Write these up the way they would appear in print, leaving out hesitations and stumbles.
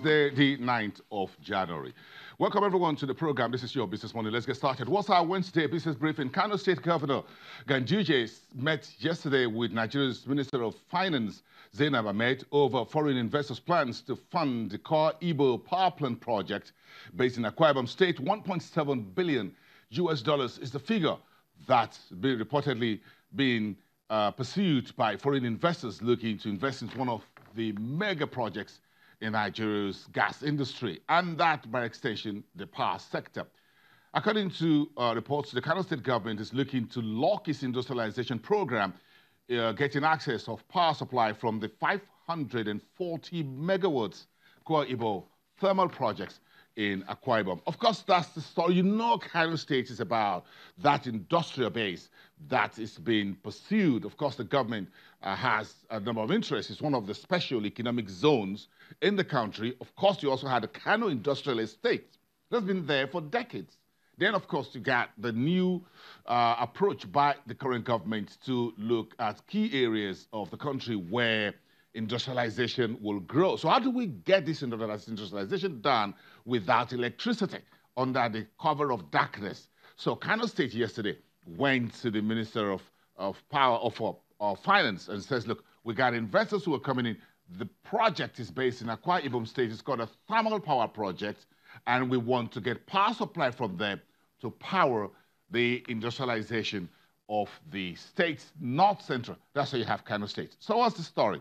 Wednesday, the 9th of January. Welcome, everyone, to the program. This is your Business Morning. Let's get started. What's our Wednesday business briefing? Kano State Governor Ganduje met yesterday with Nigeria's Minister of Finance, Zainab Ahmed, over foreign investors' plans to fund the Core Igbo power plant project based in Akwa Ibom State. $1.7 billion is the figure that's been reportedly being pursued by foreign investors looking to invest in one of the mega projects in Nigeria's gas industry, and that, by extension, the power sector. According to reports, the Kano State government is looking to lock its industrialization program, getting access of power supply from the 540 megawatts Core Igbo thermal projects in Akwa Ibom. Of course, that's the story. You know, Kano State is about that industrial base that is being pursued. Of course, the government has a number of interests. It's one of the special economic zones in the country. Of course, you also had the Kano Industrial Estate. That's been there for decades. Then, of course, you got the new approach by the current government to look at key areas of the country where industrialization will grow. So how do we get this industrialization done without electricity under the cover of darkness? So Kano State yesterday went to the Minister of Finance and says, look, we got investors who are coming in. The project is based in Akwa Ibom State. It's called a thermal power project, and we want to get power supply from them to power the industrialization of the state's north central. That's why you have Kano State. So what's the story?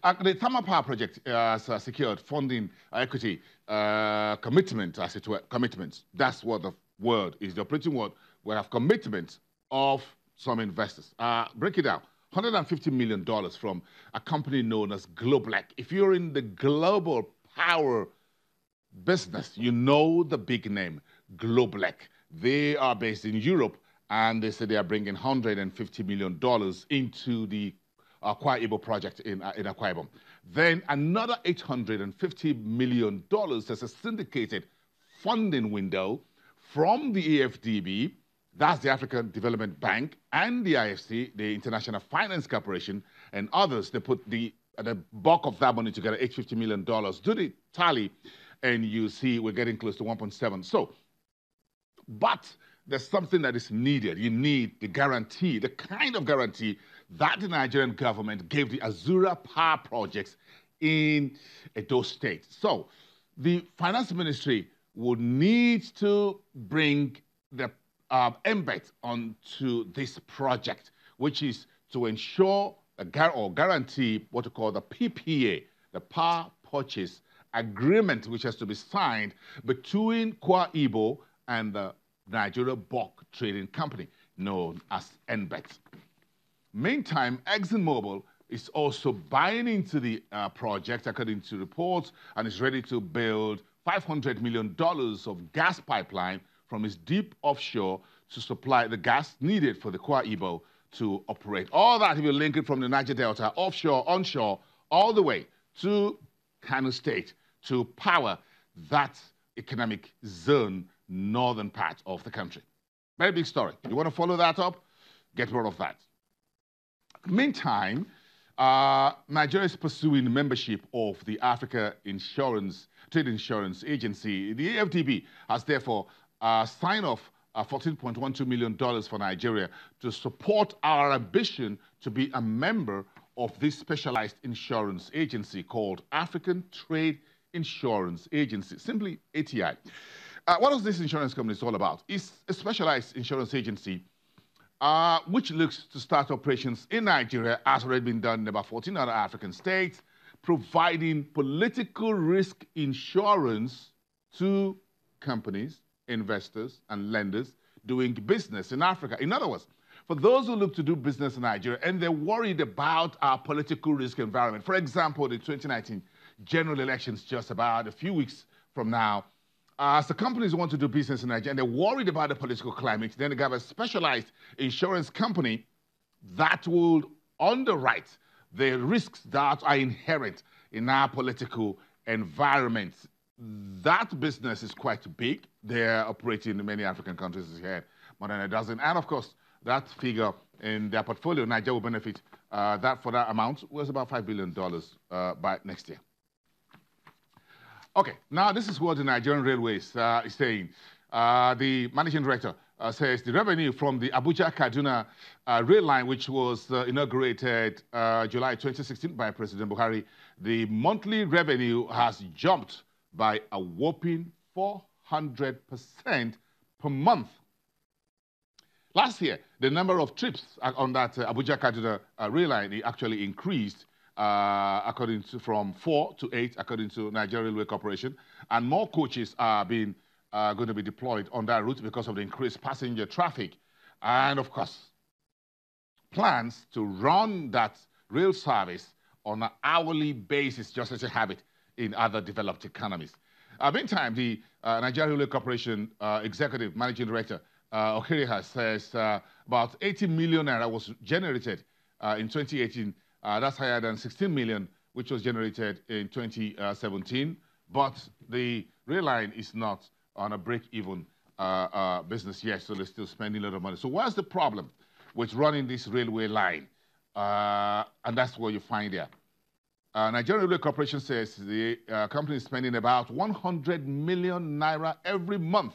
The thermal power project has secured funding equity commitment, as it were, commitments. That's what the word is, the operating word. We have commitments of some investors. Break it down. $150 million from a company known as Globalec. If you're in the global power business, you know the big name, Globalec. They are based in Europe, and they say they are bringing $150 million into the Akwa Ibom project in Akwa Ibom. Then another $850 million as a syndicated funding window from the AFDB, that's the African Development Bank, and the IFC, the International Finance Corporation, and others. They put the bulk of that money together, $850 million. Do the tally, and you see we're getting close to 1.7. So, but there's something that is needed. You need the guarantee, the kind of guarantee that the Nigerian government gave the Azura power projects in Edo State. So the finance ministry would need to bring the embed onto this project, which is to ensure or guarantee what we call the PPA, the power purchase agreement, which has to be signed between Kwa Igbo and the Nigeria Bulk Trading Company, known as NBET. Meantime, ExxonMobil is also buying into the project, according to reports, and is ready to build $500 million of gas pipeline from its deep offshore to supply the gas needed for the Kwa Igbo to operate. All that, if you link it from the Niger Delta, offshore, onshore, all the way to Kano State to power that economic zone, northern part of the country. Very big story. You want to follow that up? Get rid of that. Meantime, Nigeria is pursuing membership of the Africa Trade Insurance Agency. The AFDB has therefore signed off $14.12 million for Nigeria to support our ambition to be a member of this specialized insurance agency called African Trade Insurance Agency, simply ATI. What is this insurance company all about? It's a specialized insurance agency which looks to start operations in Nigeria, has already been done in about 14 other African states, providing political risk insurance to companies, investors, and lenders doing business in Africa. In other words, for those who look to do business in Nigeria and they're worried about our political risk environment, for example, the 2019 general elections just about a few weeks from now, as the companies want to do business in Nigeria and they're worried about the political climate, then they have a specialized insurance company that will underwrite the risks that are inherent in our political environment. That business is quite big. They're operating in many African countries here, more than a dozen. And of course, that figure in their portfolio, Nigeria will benefit for that amount was about $5 billion by next year. Okay, now this is what the Nigerian Railways is saying. The managing director says the revenue from the Abuja-Kaduna rail line, which was inaugurated July 2016 by President Buhari, the monthly revenue has jumped by a whopping 400% per month. Last year, the number of trips on that Abuja-Kaduna rail line actually increased from 4 to 8, according to Nigeria Railway Corporation, and more coaches are going to be deployed on that route because of the increased passenger traffic, and of course, plans to run that rail service on an hourly basis, just as you have it in other developed economies. Meantime, the Nigeria Railway Corporation Executive Managing Director Okere says about 80 million naira was generated in 2018. That's higher than 16 million, which was generated in 2017. But the rail line is not on a break-even business yet, so they're still spending a lot of money. So what's the problem with running this railway line? And that's what you find there. Nigeria Railway Corporation says the company is spending about 100 million naira every month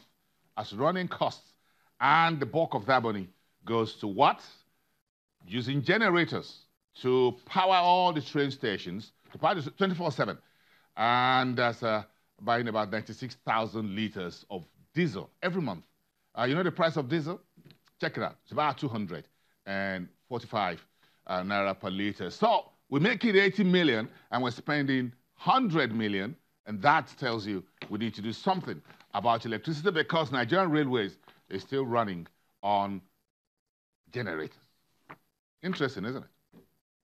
as running costs. And the bulk of that money goes to what? Using generators to power all the train stations, to power 24/7. And that's buying about 96,000 liters of diesel every month. You know the price of diesel? Check it out. It's about 245 naira per liter. So we make it 80 million and we're spending 100 million. And that tells you we need to do something about electricity because Nigerian Railways is still running on generators. Interesting, isn't it?